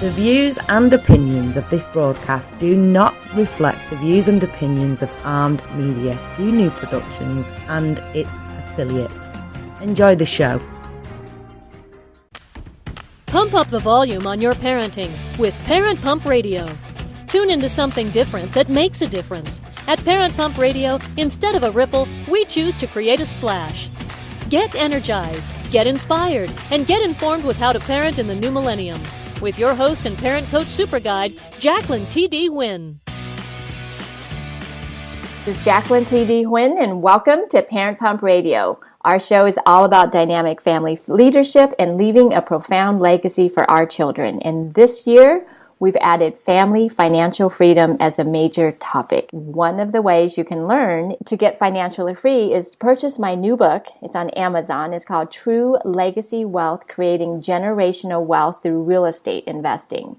The views and opinions of this broadcast do not reflect the views and opinions of Armed Media, New Productions, and its affiliates. Enjoy the show. Pump up the volume on your parenting with Parent Pump Radio. Tune into something different that makes a difference. At Parent Pump Radio, instead of a ripple, we choose to create a splash. Get energized, get inspired, and get informed with how to parent in the new millennium. With your host and parent coach super guide, Jacqueline T.D. Huynh. This is Jacqueline T.D. Huynh, and welcome to Parent Pump Radio. Our show is all about dynamic family leadership and leaving a profound legacy for our children. And this year, we've added family financial freedom as a major topic. One of the ways you can learn to get financially free is to purchase my new book. It's on Amazon. It's called True Legacy Wealth, Creating Generational Wealth Through Real Estate Investing.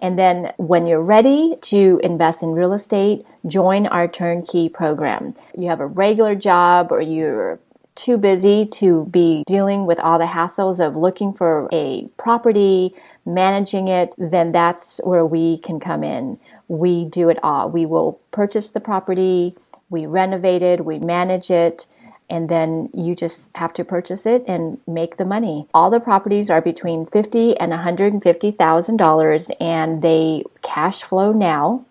And then when you're ready to invest in real estate, join our turnkey program. You have a regular job or you're too busy to be dealing with all the hassles of looking for a property, managing it, then that's where we can come in. We do it all. We will purchase the property, we renovate it, we manage it, and then you just have to purchase it and make the money. All the properties are between $50,000 and $150,000, and they cash flow now.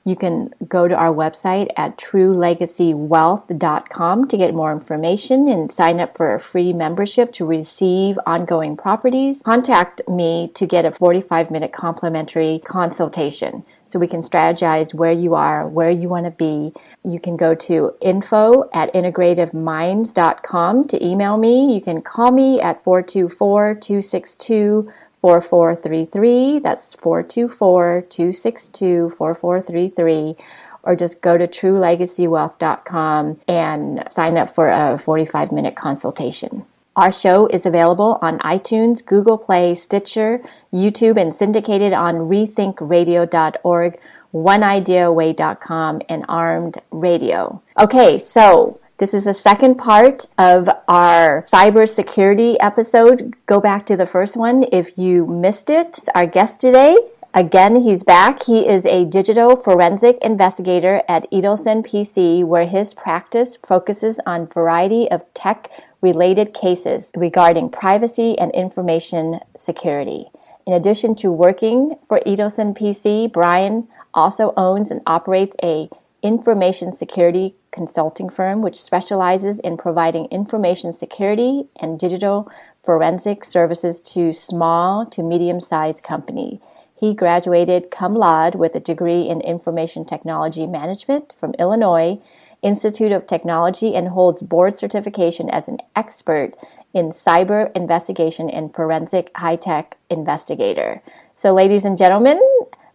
You can go to our website at truelegacywealth.com to get more information and sign up for a free membership to receive ongoing properties. Contact me to get a 45-minute complimentary consultation so we can strategize where you are, where you want to be. You can go to info@integrativeminds.com to email me. You can call me at 424-262-4433. That's 424-262-4433. Or just go to truelegacywealth.com and sign up for a 45-minute consultation. Our show is available on iTunes, Google Play, Stitcher, YouTube, and syndicated on rethinkradio.org, oneideaway.com, and Armed Radio. Okay, so this is the second part of our cybersecurity episode. Go back to the first one if you missed it. Our guest today, again, he's back. He is a digital forensic investigator at Edelson PC, where his practice focuses on a variety of tech-related cases regarding privacy and information security. In addition to working for Edelson PC, Brian also owns and operates a information security consulting firm which specializes in providing information security and digital forensic services to small to medium-sized companies. He graduated cum laude with a degree in information technology management from Illinois Institute of Technology and holds board certification as an expert in cyber investigation and forensic high-tech investigator. So, ladies and gentlemen,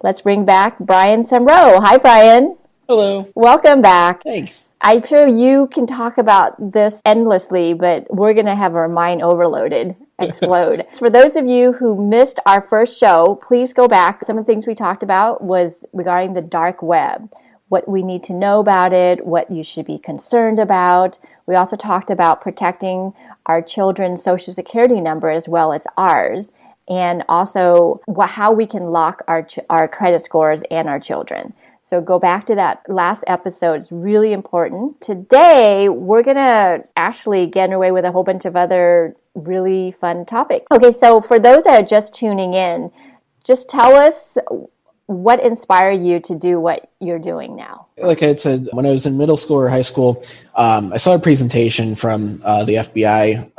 let's bring back Brian Semrau. Hi, Brian. Hello. Welcome back. Thanks. I'm sure you can talk about this endlessly, but we're going to have our mind overloaded, explode. For those of you who missed our first show, please go back. Some of the things we talked about was regarding the dark web, what we need to know about it, what you should be concerned about. We also talked about protecting our children's social security number as well as ours, and also how we can lock our credit scores and our children. So go back to that last episode. It's really important. Today, we're going to actually get away with a whole bunch of other really fun topics. Okay, so for those that are just tuning in, just tell us what inspired you to do what you're doing now. Like I said, when I was in middle school or high school, I saw a presentation from the FBI,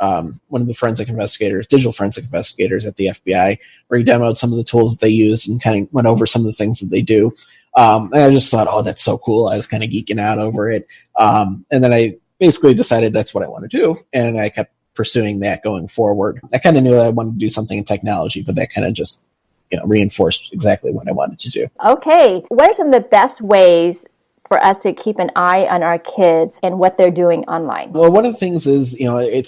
one of the forensic investigators, digital forensic investigators at the FBI, where he demoed some of the tools that they use and kind of went over some of the things that they do. And I just thought, oh, that's so cool. I was kind of geeking out over it. And then I basically decided that's what I want to do. And I kept pursuing that going forward. I kind of knew that I wanted to do something in technology, but that kind of just, reinforced exactly what I wanted to do. Okay. What are some of the best ways for us to keep an eye on our kids and what they're doing online? Well, one of the things is, it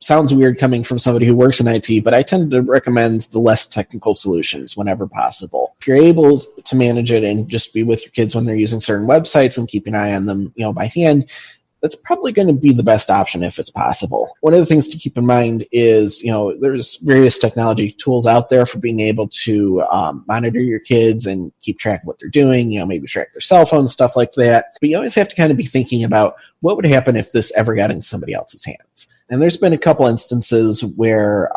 sounds weird coming from somebody who works in IT, but I tend to recommend the less technical solutions whenever possible. If you're able to manage it and just be with your kids when they're using certain websites and keep an eye on them, by hand, that's probably going to be the best option if it's possible. One of the things to keep in mind is, there's various technology tools out there for being able to monitor your kids and keep track of what they're doing, maybe track their cell phones, stuff like that. But you always have to kind of be thinking about what would happen if this ever got into somebody else's hands. And there's been a couple instances where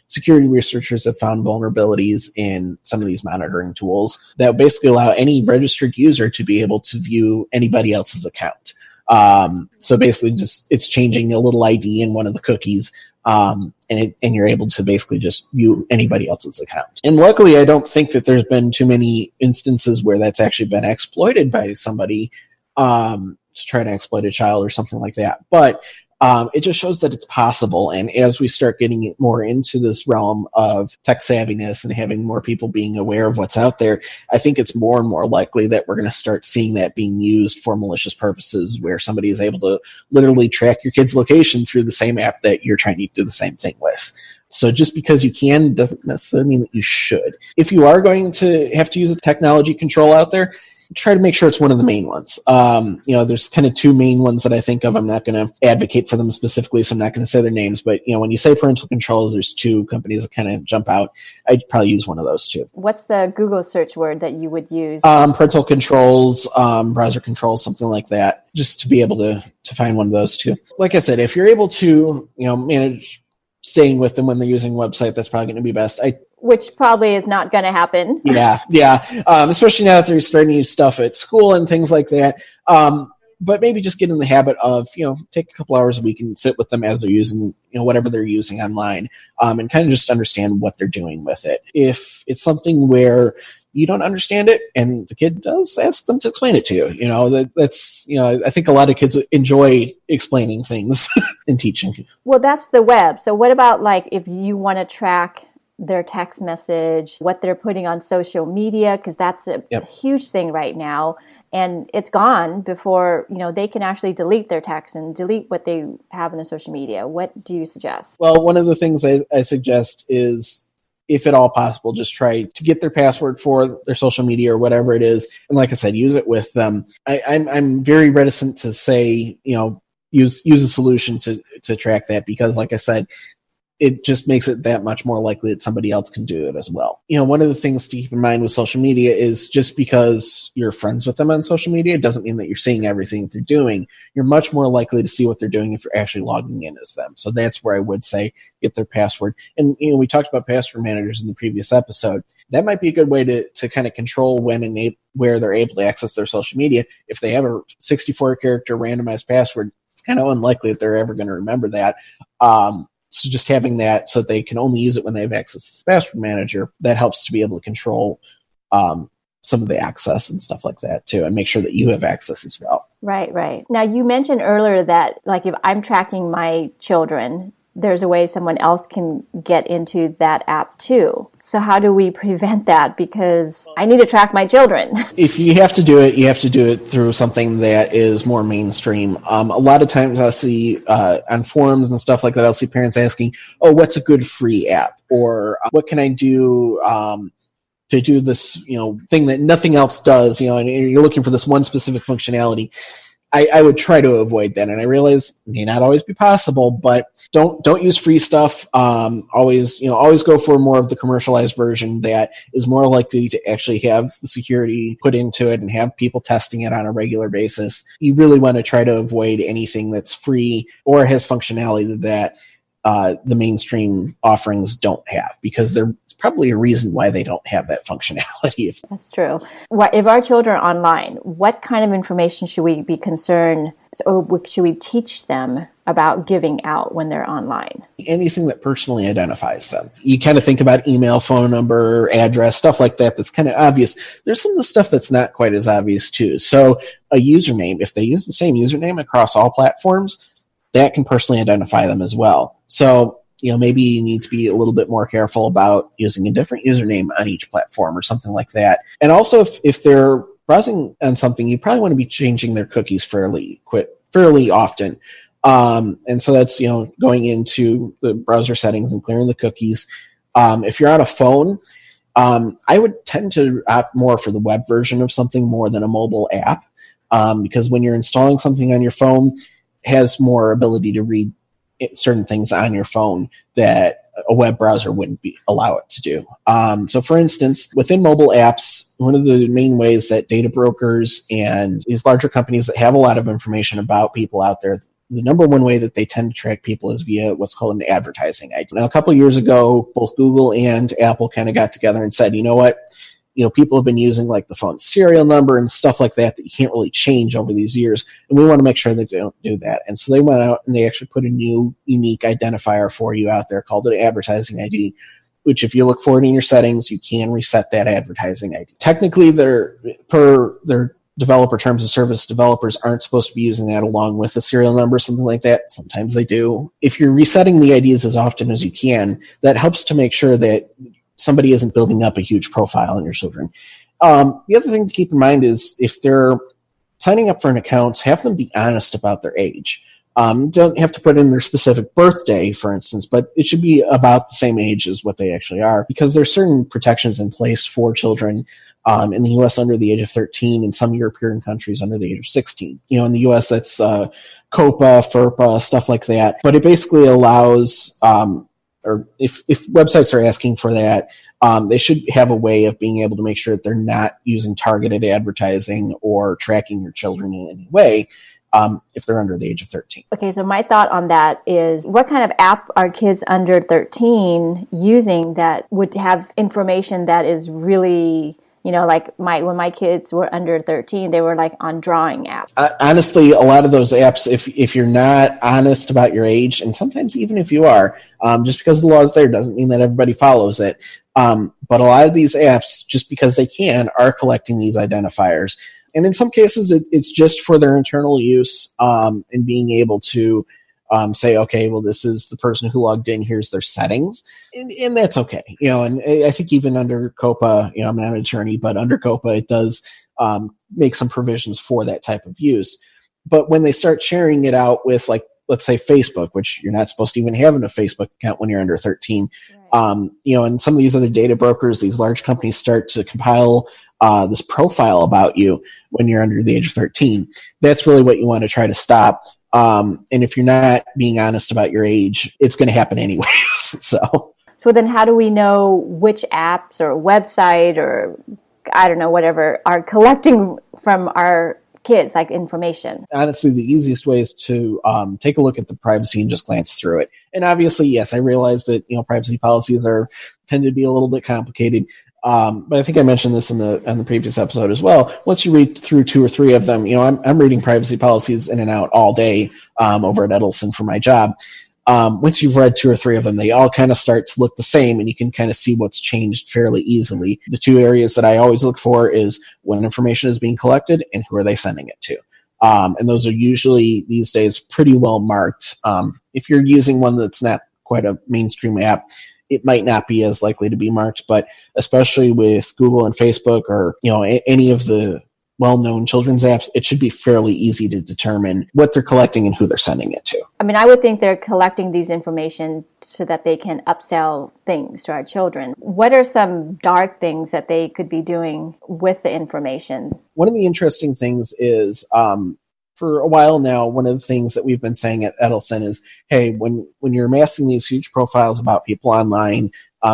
security researchers have found vulnerabilities in some of these monitoring tools that basically allow any registered user to be able to view anybody else's account. So basically just it's changing a little ID in one of the cookies, and you're able to basically just view anybody else's account. And luckily, I don't think that there's been too many instances where that's actually been exploited by somebody to try to exploit a child or something like that. But it just shows that it's possible. And as we start getting more into this realm of tech savviness and having more people being aware of what's out there, I think it's more and more likely that we're going to start seeing that being used for malicious purposes, where somebody is able to literally track your kid's location through the same app that you're trying to do the same thing with. So just because you can doesn't necessarily mean that you should. If you are going to have to use a technology control out there, try to make sure it's one of the main ones. There's kind of two main ones that I think of. I'm not going to advocate for them specifically, so I'm not going to say their names. But, when you say parental controls, there's two companies that kind of jump out. I'd probably use one of those two. What's the Google search word that you would use? Parental controls, browser controls, something like that, just to be able to find one of those two. Like I said, if you're able to, manage staying with them when they're using a website, that's probably going to be best. Which probably is not going to happen. Yeah. Especially now that they're starting to use stuff at school and things like that. But maybe just get in the habit of, take a couple hours a week and sit with them as they're using, whatever they're using online, and kind of just understand what they're doing with it. If it's something where you don't understand it and the kid does, ask them to explain it to you. That's I think a lot of kids enjoy explaining things and teaching. Well, that's the web. So what about if you want to track their text message, what they're putting on social media, because that's a huge thing right now. And it's gone before, they can actually delete their text and delete what they have in their social media. What do you suggest? Well, one of the things I suggest is, if at all possible, just try to get their password for their social media or whatever it is. And like I said, use it with them. I'm very reticent to say, use a solution to track that, because like I said, it just makes it that much more likely that somebody else can do it as well. One of the things to keep in mind with social media is just because you're friends with them on social media doesn't mean that you're seeing everything that they're doing. You're much more likely to see what they're doing if you're actually logging in as them. So that's where I would say get their password. And, we talked about password managers in the previous episode. That might be a good way to kind of control when and where they're able to access their social media. If they have a 64-character randomized password, it's kind of unlikely that they're ever going to remember that. So just having that so that they can only use it when they have access to the password manager, that helps to be able to control some of the access and stuff like that too, and make sure that you have access as well. Right. Now, you mentioned earlier that if I'm tracking my children, there's a way someone else can get into that app too. So how do we prevent that? Because I need to track my children. If you have to do it, you have to do it through something that is more mainstream. A lot of times I'll see on forums and stuff like that, I'll see parents asking, what's a good free app? Or what can I do to do this, thing that nothing else does, and you're looking for this one specific functionality. I would try to avoid that, and I realize it may not always be possible, but don't use free stuff. Always go for more of the commercialized version that is more likely to actually have the security put into it and have people testing it on a regular basis. You really want to try to avoid anything that's free or has functionality that the mainstream offerings don't have, because there's probably a reason why they don't have that functionality. That's true. If our children are online, what kind of information should we be concerned, or should we teach them about giving out when they're online? Anything that personally identifies them. You kind of think about email, phone number, address, stuff like that that's kind of obvious. There's some of the stuff that's not quite as obvious too. So a username, if they use the same username across all platforms, that can personally identify them as well. So, maybe you need to be a little bit more careful about using a different username on each platform or something like that. And also, if they're browsing on something, you probably want to be changing their cookies fairly often. And so that's, going into the browser settings and clearing the cookies. If you're on a phone, I would tend to opt more for the web version of something more than a mobile app. Because when you're installing something on your phone, has more ability to read certain things on your phone that a web browser wouldn't allow it to do. So for instance, within mobile apps, one of the main ways that data brokers and these larger companies that have a lot of information about people out there, the number one way that they tend to track people is via what's called an advertising ID. Now, a couple of years ago, both Google and Apple kind of got together and said, you know what? People have been using like the phone serial number and stuff like that you can't really change over these years. And we want to make sure that they don't do that. And so they went out and they actually put a new unique identifier for you out there called an advertising ID, which if you look for it in your settings, you can reset that advertising ID. Technically, per their developer terms of service, developers aren't supposed to be using that along with a serial number, something like that. Sometimes they do. If you're resetting the IDs as often as you can, that helps to make sure that somebody isn't building up a huge profile on your children. The other thing to keep in mind is if they're signing up for an account, have them be honest about their age. Don't have to put in their specific birthday, for instance, but it should be about the same age as what they actually are, because there's certain protections in place for children in the U.S. under the age of 13, and some European countries under the age of 16. In the U.S. that's COPA, FERPA, stuff like that. But it basically allows or if websites are asking for that, they should have a way of being able to make sure that they're not using targeted advertising or tracking your children in any way if they're under the age of 13. Okay, so my thought on that is, what kind of app are kids under 13 using that would have information that is really... like when my kids were under 13, they were like on drawing apps. Honestly, a lot of those apps, if you're not honest about your age, and sometimes even if you are, just because the law is there doesn't mean that everybody follows it. But a lot of these apps, just because they can, are collecting these identifiers. And in some cases, it's just for their internal use and being able to say, okay, well, this is the person who logged in, here's their settings, and that's okay. And I think even under COPA, I'm not an attorney, but under COPA, it does make some provisions for that type of use. But when they start sharing it out with, like, let's say Facebook, which you're not supposed to even have a Facebook account when you're under 13, right. And some of these other data brokers, these large companies start to compile this profile about you when you're under the age of 13. That's really what you want to try to stop. And if you're not being honest about your age, it's going to happen anyways. So then how do we know which apps or website or, I don't know, whatever, are collecting from our kids, like information? Honestly, the easiest way is to take a look at the privacy and just glance through it. And obviously, yes, I realize that privacy policies tend to be a little bit complicated. But I think I mentioned this on the previous episode as well. Once you read through 2 or 3 of them, I'm reading privacy policies in and out all day over at Edelson for my job. Once you've read 2 or 3 of them, they all kind of start to look the same, and you can kind of see what's changed fairly easily. The 2 areas that I always look for is when information is being collected and who are they sending it to. And those are usually these days pretty well marked. If you're using one that's not quite a mainstream app, it might not be as likely to be marked, but especially with Google and Facebook or any of the well-known children's apps, it should be fairly easy to determine what they're collecting and who they're sending it to. I mean, I would think they're collecting these information so that they can upsell things to our children. What are some dark things that they could be doing with the information? One of the interesting things is, for a while now, one of the things that we've been saying at Edelson is, hey, when you're amassing these huge profiles about people online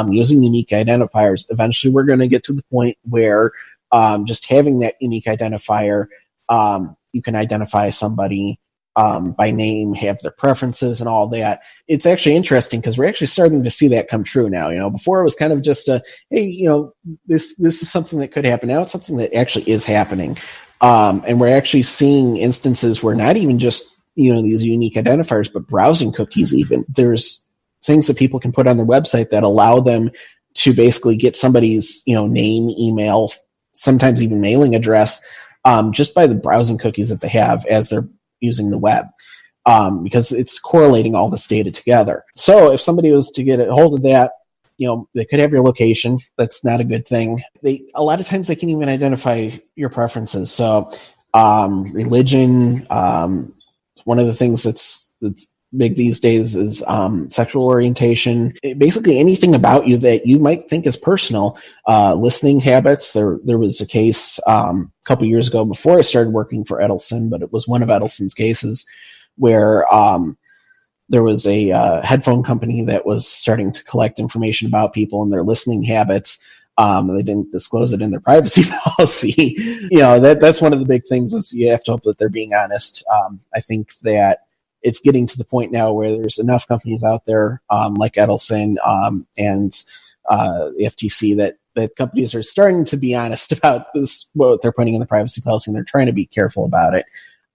using unique identifiers, eventually we're going to get to the point where just having that unique identifier, you can identify somebody by name, have their preferences and all that. It's actually interesting because we're actually starting to see that come true now. Before it was kind of just hey, this is something that could happen. Now it's something that actually is happening. And we're actually seeing instances where not even just, these unique identifiers, but browsing cookies even. There's things that people can put on their website that allow them to basically get somebody's, name, email, sometimes even mailing address, just by the browsing cookies that they have as they're using the web, because it's correlating all this data together. So if somebody was to get a hold of that, they could have your location. That's not a good thing. A lot of times they can even identify your preferences. So religion, one of the things that's big these days is sexual orientation. Basically anything about you that you might think is personal. Listening habits. There was a case a couple years ago before I started working for Edelson, but it was one of Edelson's cases where there was a headphone company that was starting to collect information about people and their listening habits. They didn't disclose it in their privacy policy. That's one of the big things is you have to hope that they're being honest. I think that it's getting to the point now where there's enough companies out there, like Edelson, and the FTC that companies are starting to be honest about this, what they're putting in the privacy policy, and they're trying to be careful about it.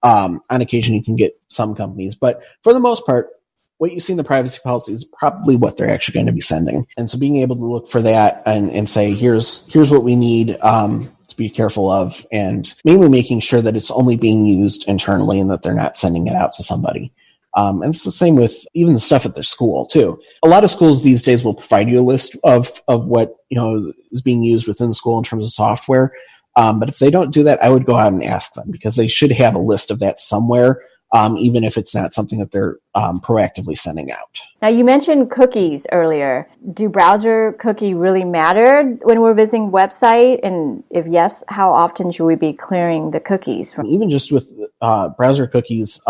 On occasion, you can get some companies, but for the most part, what you see in the privacy policy is probably what they're actually going to be sending. And so being able to look for that and say, here's what we need to be careful of, and mainly making sure that it's only being used internally and that they're not sending it out to somebody. And it's the same with even the stuff at their school too. A lot of schools these days will provide you a list of what is being used within the school in terms of software. But if they don't do that, I would go out and ask them, because they should have a list of that somewhere. Even if it's not something that they're proactively sending out. Now, you mentioned cookies earlier. Do browser cookie really matter when we're visiting website? And if yes, how often should we be clearing the cookies? Even just with browser cookies,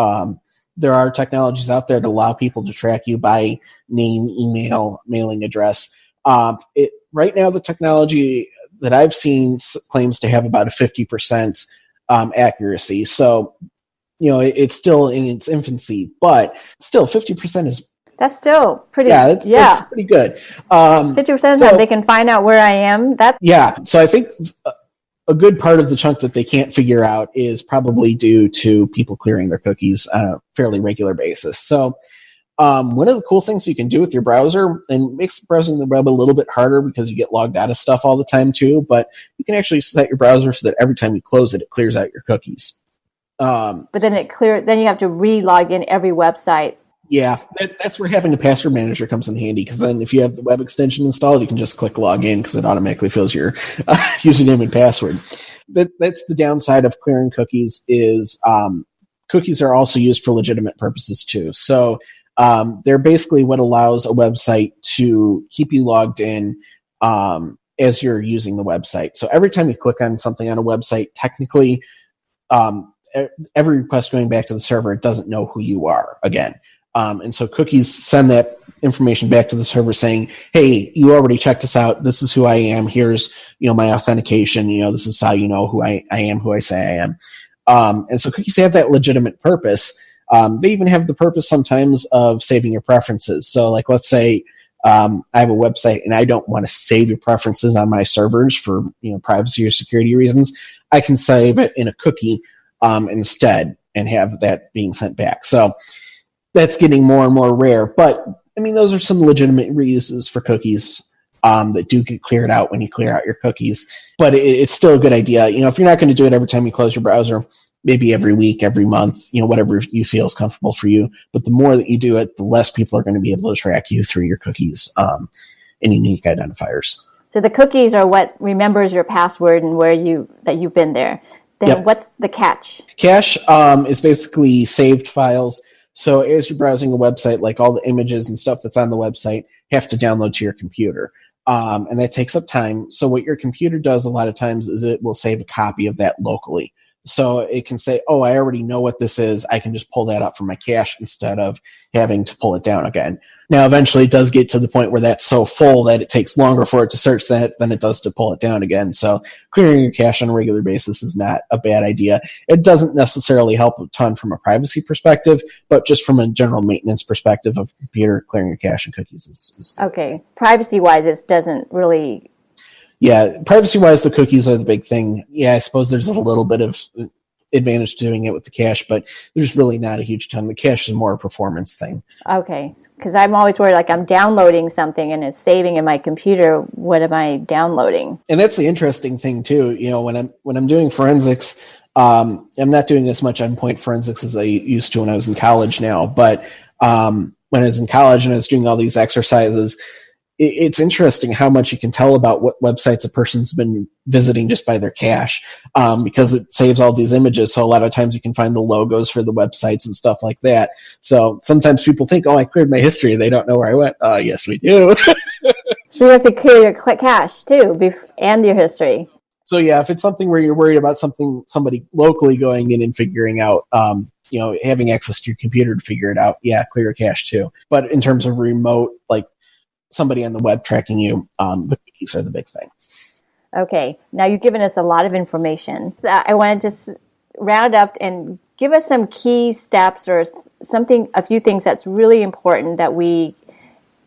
there are technologies out there to allow people to track you by name, email, mailing address. Right now, the technology that I've seen claims to have about a 50% accuracy. So, it's still in its infancy, but still 50% is... That's still pretty... That's pretty good. 50% of the time they can find out where I am. So I think a good part of the chunk that they can't figure out is probably due to people clearing their cookies on a fairly regular basis. So one of the cool things you can do with your browser, and makes browsing the web a little bit harder because you get logged out of stuff all the time too, but you can actually set your browser so that every time you close it, it clears out your cookies. But then then you have to re-log in every website. Yeah, that's where having a password manager comes in handy, because then if you have the web extension installed, you can just click log in because it automatically fills your username and password. That's the downside of clearing cookies is cookies are also used for legitimate purposes too. So they're basically what allows a website to keep you logged in as you're using the website. So every time you click on something on a website, technically every request going back to the server, it doesn't know who you are again. And so cookies send that information back to the server saying, hey, you already checked us out. This is who I am. Here's, my authentication. This is how you know who I am, who I say I am. And so cookies have that legitimate purpose. They even have the purpose sometimes of saving your preferences. So like, let's say, I have a website and I don't want to save your preferences on my servers for, privacy or security reasons. I can save it in a cookie instead and have that being sent back. So that's getting more and more rare. But those are some legitimate reuses for cookies that do get cleared out when you clear out your cookies. But it's still a good idea. If you're not going to do it every time you close your browser, maybe every week, every month, whatever you feel is comfortable for you. But the more that you do it, the less people are going to be able to track you through your cookies and unique identifiers. So the cookies are what remembers your password and that you've been there. Then Yep. What's the cache? Cache is basically saved files. So as you're browsing a website, like all the images and stuff that's on the website have to download to your computer. And that takes up time. So what your computer does a lot of times is it will save a copy of that locally. So it can say, oh, I already know what this is. I can just pull that up from my cache instead of having to pull it down again. Now, eventually it does get to the point where that's so full that it takes longer for it to search that than it does to pull it down again. So clearing your cache on a regular basis is not a bad idea. It doesn't necessarily help a ton from a privacy perspective, but just from a general maintenance perspective of computer, clearing your cache and cookies is okay. Privacy-wise, it doesn't really... Yeah, privacy-wise, the cookies are the big thing. Yeah, I suppose there's a little bit of advantage to doing it with the cache, but there's really not a huge ton. The cache is more a performance thing. Okay, because I'm always worried, like I'm downloading something and it's saving in my computer. What am I downloading? And that's the interesting thing too. When I'm doing forensics, I'm not doing as much endpoint forensics as I used to when I was in college now. But when I was in college and I was doing all these exercises, it's interesting how much you can tell about what websites a person's been visiting just by their cache, because it saves all these images. So a lot of times you can find the logos for the websites and stuff like that. So sometimes people think, oh, I cleared my history. They don't know where I went. Yes, we do. So you have to clear your cache too, and your history. So yeah, if it's something where you're worried about somebody locally going in and figuring out, having access to your computer to figure it out, yeah, clear your cache too. But in terms of remote, like somebody on the web tracking you, the cookies are the big thing. Okay, now you've given us a lot of information. So I want to just round up and give us some key steps or a few things that's really important that we,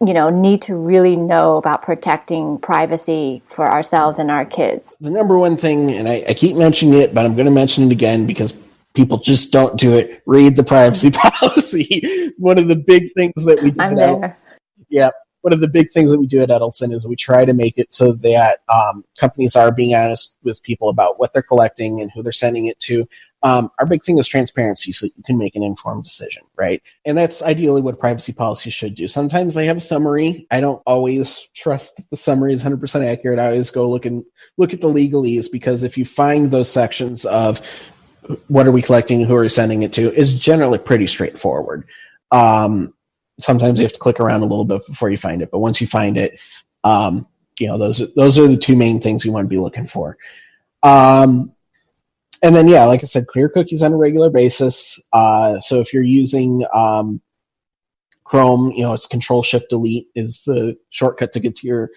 need to really know about protecting privacy for ourselves and our kids. The number one thing, and I keep mentioning it, but I'm going to mention it again because people just don't do it. Read the privacy policy. One of the big things that we do. I'm there. Yeah. One of the big things that we do at Edelson is we try to make it so that companies are being honest with people about what they're collecting and who they're sending it to. Our big thing is transparency so that you can make an informed decision, right? And that's ideally what privacy policy should do. Sometimes they have a summary. I don't always trust that the summary is 100% accurate. I always go look at the legalese, because if you find those sections of what are we collecting, who are we sending it to, is generally pretty straightforward. Sometimes you have to click around a little bit before you find it, but once you find it, those are the two main things you want to be looking for. And then, yeah, like I said, clear cookies on a regular basis. So if you're using Chrome, it's Control-Shift-Delete is the shortcut to get to your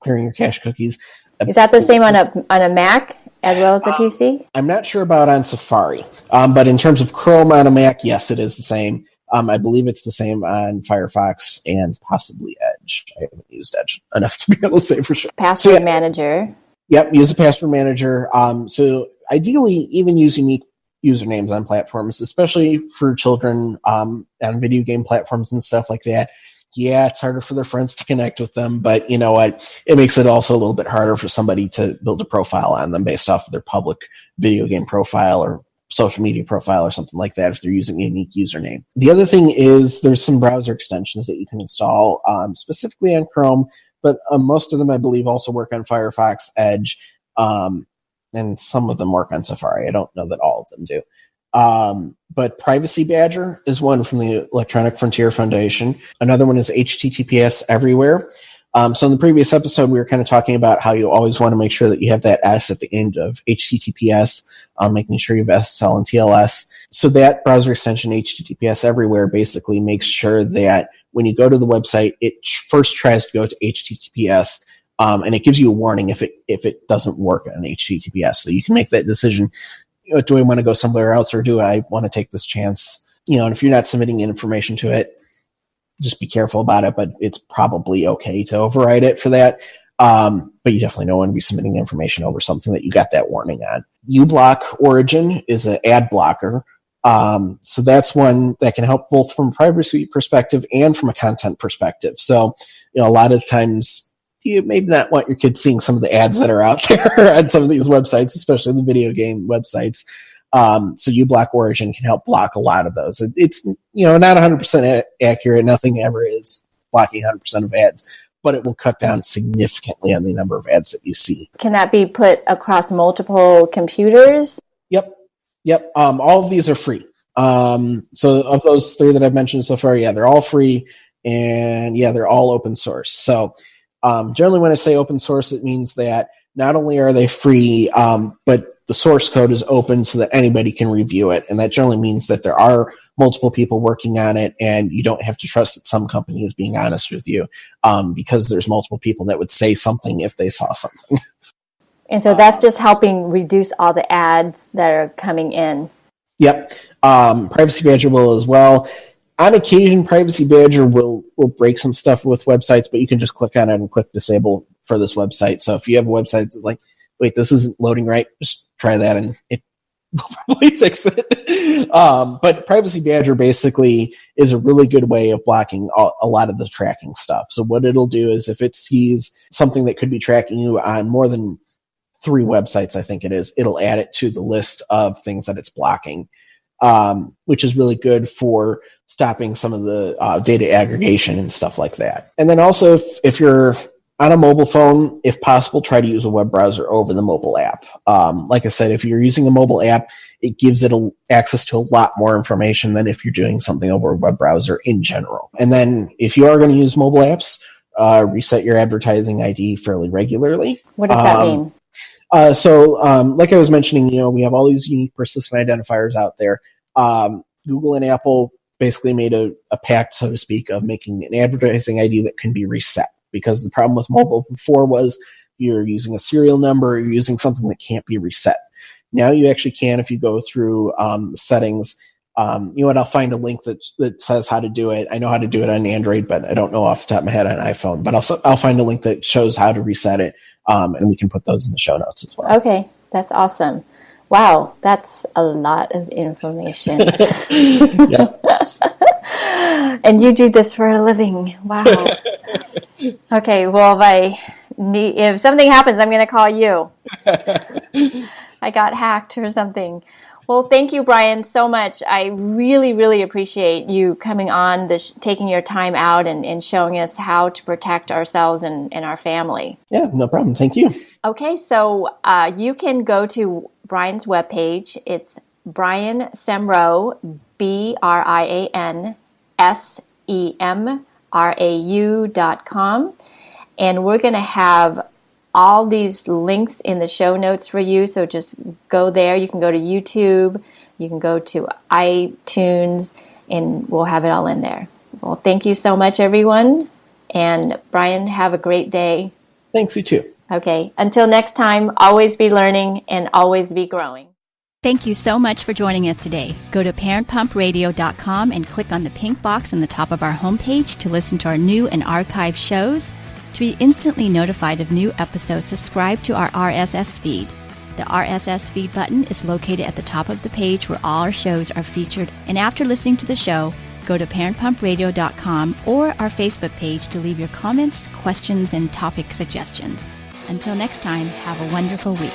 clearing your cache cookies. Is that the same on a Mac as well as a PC? I'm not sure about on Safari, but in terms of Chrome on a Mac, yes, it is the same. I believe it's the same on Firefox and possibly Edge. I haven't used Edge enough to be able to say for sure. Password manager. Yep, use a password manager. So ideally, even use unique usernames on platforms, especially for children on video game platforms and stuff like that. Yeah, it's harder for their friends to connect with them, but you know what? It makes it also a little bit harder for somebody to build a profile on them based off of their public video game profile or social media profile or something like that if they're using a unique username. The other thing is there's some browser extensions that you can install specifically on Chrome, but most of them I believe also work on Firefox, Edge, and some of them work on Safari. I don't know that all of them do. But Privacy Badger is one from the Electronic Frontier Foundation. Another one is HTTPS Everywhere. So in the previous episode, we were kind of talking about how you always want to make sure that you have that S at the end of HTTPS, making sure you have SSL and TLS. So that browser extension, HTTPS Everywhere, basically makes sure that when you go to the website, it first tries to go to HTTPS, and it gives you a warning if it doesn't work on HTTPS. So you can make that decision. Do I want to go somewhere else, or do I want to take this chance? And if you're not submitting information to it, just be careful about it, but it's probably okay to override it for that. But you definitely don't want to be submitting information over something that you got that warning on. uBlock Origin is an ad blocker. So that's one that can help both from a privacy perspective and from a content perspective. So, a lot of times you maybe not want your kids seeing some of the ads that are out there on some of these websites, especially the video game websites. So uBlock Origin can help block a lot of those. It's, not 100% accurate. Nothing ever is blocking 100% of ads, but it will cut down significantly on the number of ads that you see. Can that be put across multiple computers? Yep. All of these are free. So of those three that I've mentioned so far, yeah, they're all free, and yeah, they're all open source. So generally when I say open source, it means that not only are they free, but the source code is open so that anybody can review it. And that generally means that there are multiple people working on it, and you don't have to trust that some company is being honest with you, because there's multiple people that would say something if they saw something. And so that's just helping reduce all the ads that are coming in. Yep. Privacy Badger will as well. On occasion, Privacy Badger will break some stuff with websites, but you can just click on it and click disable for this website. So if you have a website that's like, wait, this isn't loading right, just try that and it will probably fix it. But Privacy Badger basically is a really good way of blocking a lot of the tracking stuff. So what it'll do is if it sees something that could be tracking you on more than 3 websites, I think it is, it'll add it to the list of things that it's blocking, which is really good for stopping some of the data aggregation and stuff like that. And then also if you're on a mobile phone, if possible, try to use a web browser over the mobile app. Like I said, if you're using a mobile app, it gives it access to a lot more information than if you're doing something over a web browser in general. And then if you are going to use mobile apps, reset your advertising ID fairly regularly. What does that mean? So like I was mentioning, we have all these unique persistent identifiers out there. Google and Apple basically made a pact, so to speak, of making an advertising ID that can be reset. Because the problem with mobile before was you're using a serial number, you're using something that can't be reset. Now you actually can if you go through the settings. You know what? I'll find a link that says how to do it. I know how to do it on Android, but I don't know off the top of my head on iPhone. But I'll find a link that shows how to reset it, and we can put those in the show notes as well. Okay, that's awesome. Wow, that's a lot of information. And you do this for a living. Wow. Okay, well, if something happens, I'm going to call you. I got hacked or something. Well, thank you, Brian, so much. I really, really appreciate you coming on, taking your time out and showing us how to protect ourselves and our family. Yeah, no problem. Thank you. Okay, so you can go to Brian's webpage. It's Brian Semrau, BrianSemrau.com. And we're going to have all these links in the show notes for you. So just go there. You can go to YouTube. You can go to iTunes, and we'll have it all in there. Well, thank you so much, everyone. And Brian, have a great day. Thanks, you too. Okay. Until next time, always be learning and always be growing. Thank you so much for joining us today. Go to parentpumpradio.com and click on the pink box on the top of our homepage to listen to our new and archived shows. To be instantly notified of new episodes, subscribe to our RSS feed. The RSS feed button is located at the top of the page where all our shows are featured. And after listening to the show, go to parentpumpradio.com or our Facebook page to leave your comments, questions, and topic suggestions. Until next time, have a wonderful week.